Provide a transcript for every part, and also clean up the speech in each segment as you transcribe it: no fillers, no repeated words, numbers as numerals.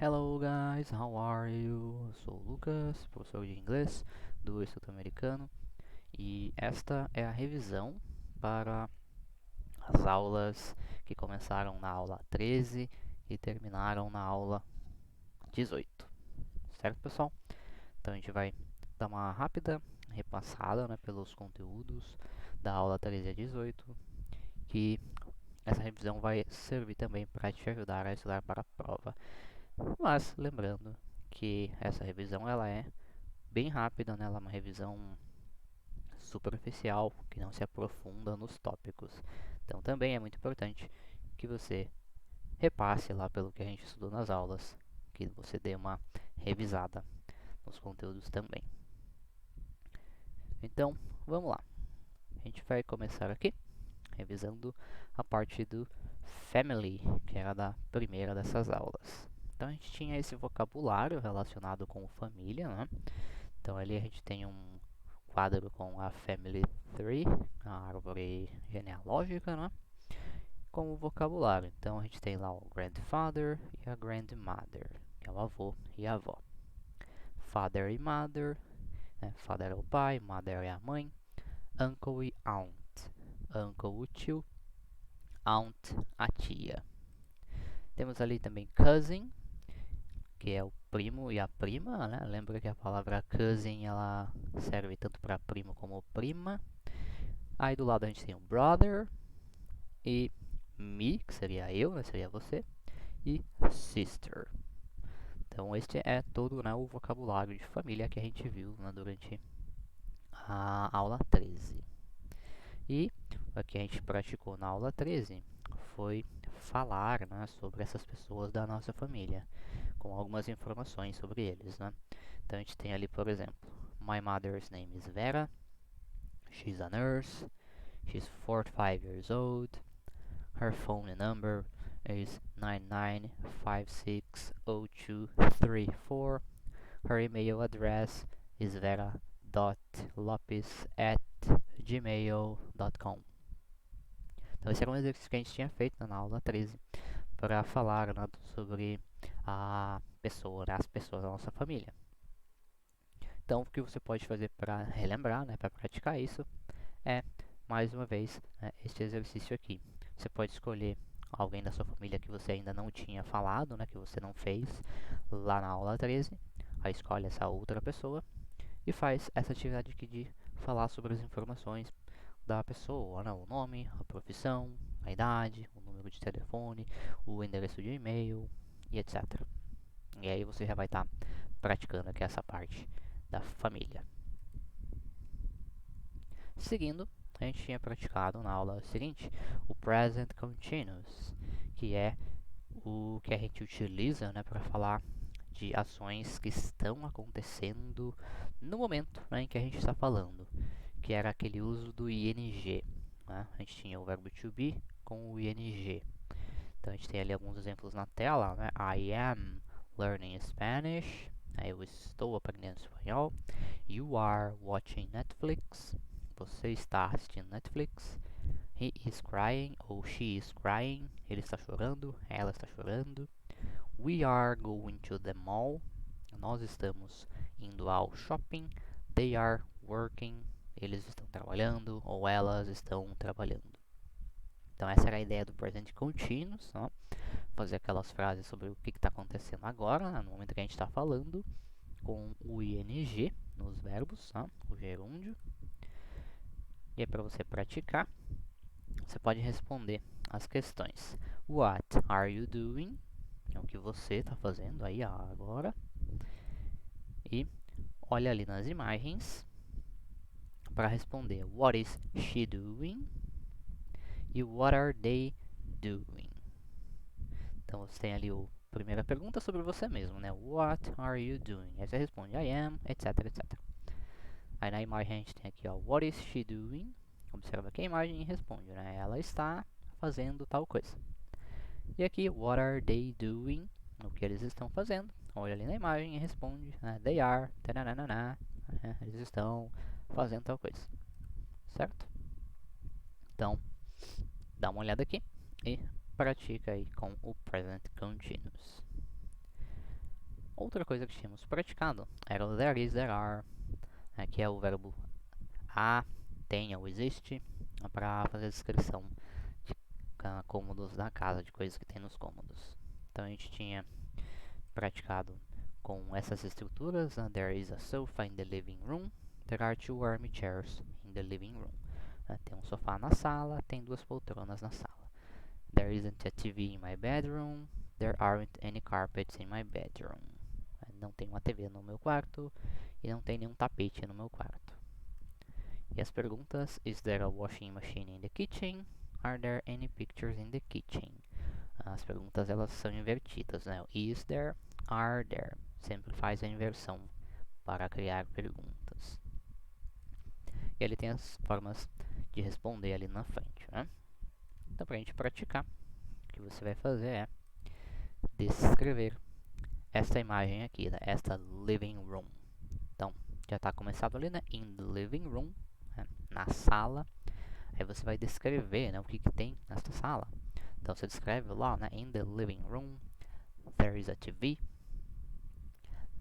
Hello guys, how are you? Eu sou o Lucas, professor de inglês do Instituto Americano e esta é a revisão para as aulas que começaram na aula 13 e terminaram na aula 18, certo pessoal? Então a gente vai dar uma rápida repassada, pelos conteúdos da aula 13 a 18, que essa revisão vai servir também para te ajudar a estudar para a prova. Mas lembrando que essa revisão ela é bem rápida, ela é uma revisão superficial que não se aprofunda nos tópicos. Então também é muito importante que você repasse lá pelo que a gente estudou nas aulas, que você dê uma revisada nos conteúdos também. Então, vamos lá. A gente vai começar aqui revisando a parte do family, que era da primeira dessas aulas. Então a gente tinha esse vocabulário relacionado com família, Então ali a gente tem um quadro com a family tree, a árvore genealógica, como vocabulário. Então a gente tem lá o grandfather e a grandmother, que é o avô e a avó. Father e mother, father é o pai, mother é a mãe. Uncle e aunt, uncle o tio, aunt a tia. Temos ali também cousin, que é o primo e a prima, Lembra que a palavra cousin ela serve tanto para primo como prima. Aí do lado a gente tem o brother e me, que seria eu, seria você, e sister. Então este é todo o vocabulário de família que a gente viu durante a aula 13. E o que a gente praticou na aula 13 foi falar sobre essas pessoas da nossa família, com algumas informações sobre eles. Então a gente tem ali, por exemplo, My mother's name is Vera, she's a nurse, she's 45 years old, her phone number is 99560234, her email address is vera.lopes@gmail.com. Então esse era um exercício que a gente tinha feito na aula 13 para falar sobre a pessoa, as pessoas da nossa família. Então o que você pode fazer para relembrar, para praticar isso, é mais uma vez este exercício aqui. Você pode escolher alguém da sua família que você ainda não tinha falado, que você não fez lá na aula 13. Aí escolhe essa outra pessoa e faz essa atividade aqui de falar sobre as informações da pessoa, o nome, a profissão, a idade, o número de telefone, o endereço de e-mail e etc. E aí você já vai estar praticando aqui essa parte da família. Seguindo, a gente tinha praticado na aula seguinte o present continuous, que é o que a gente utiliza para falar de ações que estão acontecendo no momento em que a gente está falando, que era aquele uso do ing. A gente tinha o verbo to be com o ing. Então a gente tem ali alguns exemplos na tela. I am learning Spanish. Eu estou aprendendo espanhol. You are watching Netflix. Você está assistindo Netflix. He is crying ou she is crying. Ele está chorando, ela está chorando. We are going to the mall. Nós estamos indo ao shopping. They are working. Eles estão trabalhando ou elas estão trabalhando. Então essa era a ideia do presente continuous, fazer aquelas frases sobre o que está acontecendo agora, no momento que a gente está falando, com o ing nos verbos, o gerúndio. E aí para você praticar, você pode responder as questões. What are you doing? É o que você está fazendo aí agora. E olha ali nas imagens para responder What is she doing? E What are they doing? Então você tem ali a primeira pergunta sobre você mesmo, What are you doing? Aí você responde I am, etc, etc. Aí na imagem a gente tem aqui, What is she doing? Observa aqui a imagem e responde, Ela está fazendo tal coisa. E aqui, what are they doing? O que eles estão fazendo? Olha ali na imagem e responde, They are, tananana, eles estão fazendo tal coisa. Certo? Então, dá uma olhada aqui e pratica aí com o present continuous. Outra coisa que tínhamos praticado era o there is, there are, que é o verbo há, tem ou existe, para fazer a descrição de cômodos da casa, de coisas que tem nos cômodos. Então a gente tinha praticado com essas estruturas. There is a sofa in the living room. There are two armchairs in the living room. Tem um sofá na sala, tem duas poltronas na sala. There isn't a TV in my bedroom. There aren't any carpets in my bedroom. Não tem uma TV no meu quarto e não tem nenhum tapete no meu quarto. E as perguntas: Is there a washing machine in the kitchen? Are there any pictures in the kitchen? As perguntas elas são invertidas, né? Is there, are there. Sempre faz a inversão para criar perguntas. E ele tem as formas de responder ali na frente, né? Então, para a gente praticar, o que você vai fazer é descrever esta imagem aqui, né? Esta living room. Então, já está começado ali, né? In the living room, né? Na sala. Aí você vai descrever, né? O que tem nesta sala. Então, você descreve lá, né? In the living room, there is a TV.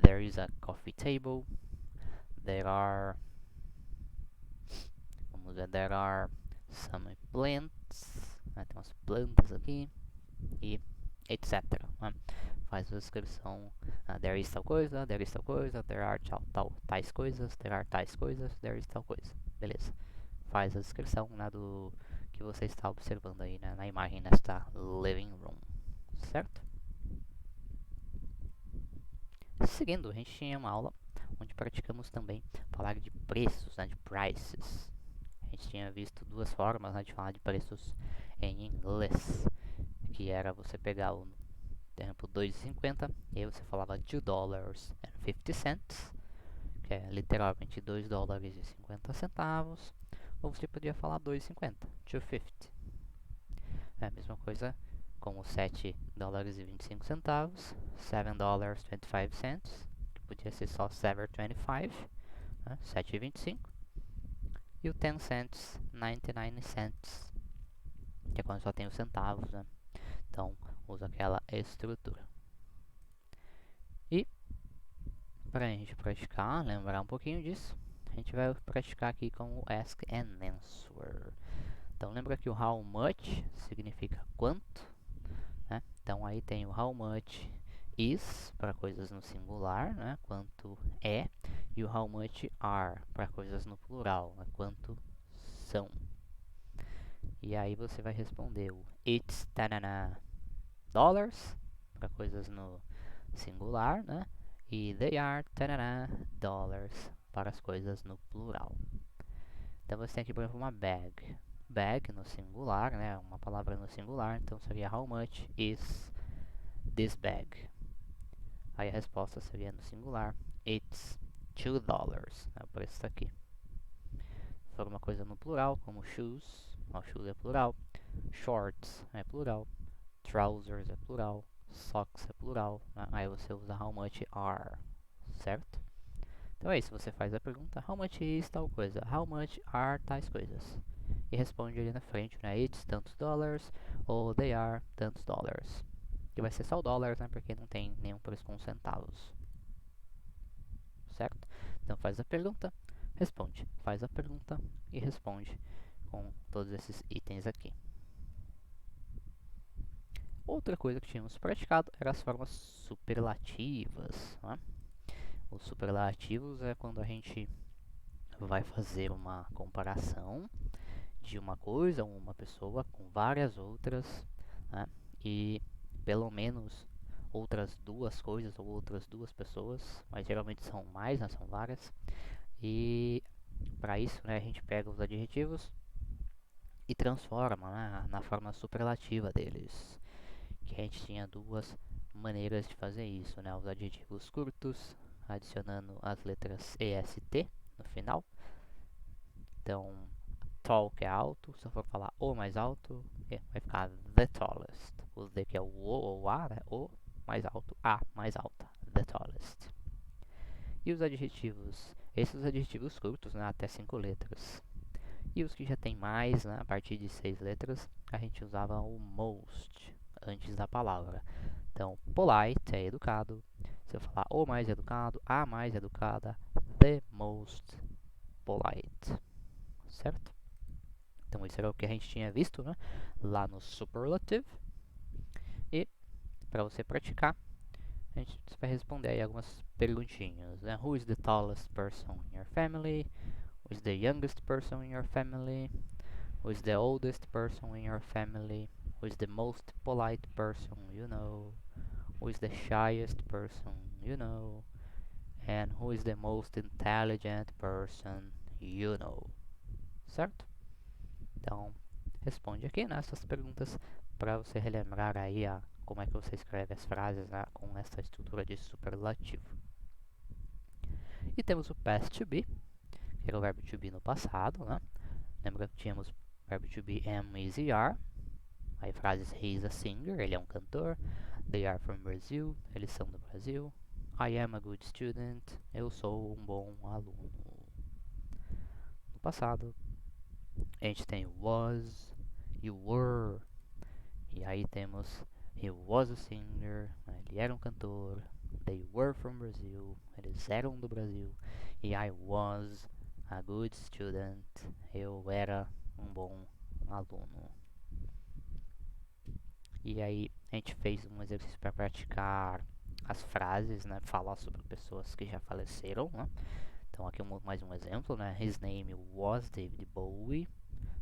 There is a coffee table. There are some plants, né? Tem umas plantas aqui e etc. Né? Faz a descrição. There is tal coisa, there is tal coisa, there are tais coisas, there are tais coisas, there is tal coisa. Beleza. Faz a descrição, né, do que você está observando aí, né, na imagem nesta living room. Certo? Seguindo, a gente tinha uma aula onde praticamos também falar de preços, né, de prices. A gente tinha visto duas formas, né, de falar de preços em inglês, que era você pegar o tempo 2,50 e aí você falava $2.50, que é literalmente $2.50, ou você podia falar 2,50, $2.50. É a mesma coisa com os $7.25, $7.25, que podia ser só $7.25, né, 7,25, e o 10 cents, 99 cents, que é quando só tem os centavos, né? Então, usa aquela estrutura. E, para a gente praticar, lembrar um pouquinho disso, a gente vai praticar aqui com o Ask and Answer. Então, lembra que o how much significa quanto, né? Então, aí tem o how much is, para coisas no singular, né? Quanto é. E o how much are, para coisas no plural, né? Quanto são. E aí você vai responder o it's tanana dollars, para coisas no singular, né? E they are tanana dollars, para as coisas no plural. Então você tem aqui, por exemplo, uma bag. Bag no singular, né? Uma palavra no singular, então seria how much is this bag? Aí a resposta seria no singular, it's $2, né? O preço está aqui. Se for uma coisa no plural, como shoes, shoes é plural, shorts é plural, trousers é plural, socks é plural, né? Aí você usa how much are, certo? Então é isso, você faz a pergunta, how much is tal coisa, how much are tais coisas? E responde ali na frente, né? It's tantos dólares, ou they are tantos dólares. Que vai ser só o dólares, né? Porque não tem nenhum preço com centavos. Certo? Então faz a pergunta, responde. Faz a pergunta e responde com todos esses itens aqui. Outra coisa que tínhamos praticado eram as formas superlativas, né? Os superlativos é quando a gente vai fazer uma comparação de uma coisa ou uma pessoa com várias outras, né? E pelo menos outras duas coisas ou outras duas pessoas, mas geralmente são mais, né? São várias. E para isso, né, a gente pega os adjetivos e transforma, né, na forma superlativa deles. Que a gente tinha duas maneiras de fazer isso, né? Os adjetivos curtos, adicionando as letras EST no final. Então, tall que é alto, se eu for falar o mais alto, vai ficar the tallest. O the que é o ou a, né? O mais alto, a mais alta, the tallest. E os adjetivos, esses adjetivos curtos, né? Até 5 letras. E os que já tem mais, né? A partir de 6 letras, a gente usava o most antes da palavra. Então, polite é educado. você vai falar o mais educado, a mais educada, the most polite, certo? Então isso era o que a gente tinha visto, né, lá no superlative. E para você praticar, a gente vai responder aí algumas perguntinhas, né? Who is the tallest person in your family? Who is the youngest person in your family? Who is the oldest person in your family? Who is the most polite person you know? Who is the shyest person you know? And who is the most intelligent person you know? Certo? Então, responde aqui nessas perguntas para você relembrar aí como é que você escreve as frases, né, com essa estrutura de superlativo. E temos o past to be, que era o verbo to be no passado, né? Lembra que tínhamos o verbo to be am, is e are. Aí frases he is a singer, ele é um cantor. They are from Brazil, eles são do Brasil. I am a good student, eu sou um bom aluno. No passado, a gente tem was, you were. E aí temos he was a singer, ele era um cantor. They were from Brazil, eles eram do Brasil. E I was a good student, eu era um bom aluno. E aí a gente fez um exercício para praticar as frases, né? Falar sobre pessoas que já faleceram, né? Então aqui mais um exemplo, né? His name was David Bowie.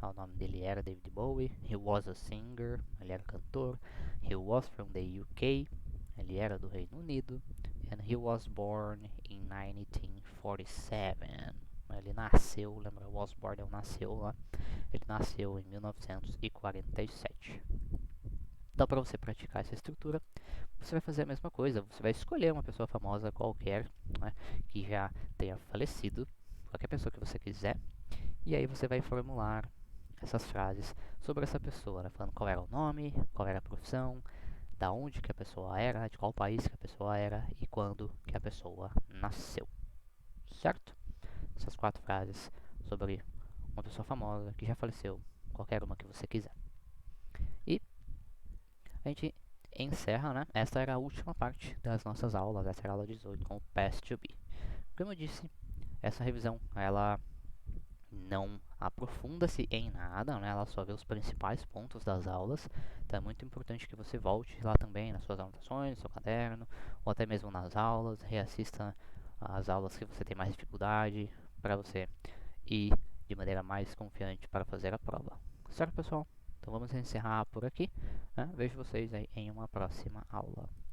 O nome dele era David Bowie. He was a singer, ele era cantor. He was from the UK, ele era do Reino Unido. And he was born in 1947. Ele nasceu, lembra, was born, ele nasceu lá. Ele nasceu em 1947. Então, para você praticar essa estrutura, você vai fazer a mesma coisa. Você vai escolher uma pessoa famosa qualquer, né, que já tenha falecido, qualquer pessoa que você quiser, e aí você vai formular essas frases sobre essa pessoa, né, falando qual era o nome, qual era a profissão, da onde que a pessoa era, de qual país que a pessoa era e quando que a pessoa nasceu, certo? Essas 4 frases sobre uma pessoa famosa que já faleceu, qualquer uma que você quiser. E a gente encerra, né? Esta era a última parte das nossas aulas, essa era a aula 18 com o Past to Be. Como eu disse, essa revisão, ela não aprofunda-se em nada, né? Ela só vê os principais pontos das aulas. Então é muito importante que você volte lá também nas suas anotações, no seu caderno, ou até mesmo nas aulas, reassista as aulas que você tem mais dificuldade, para você ir de maneira mais confiante para fazer a prova. Certo, pessoal? Então vamos encerrar por aqui, né? Vejo vocês aí em uma próxima aula.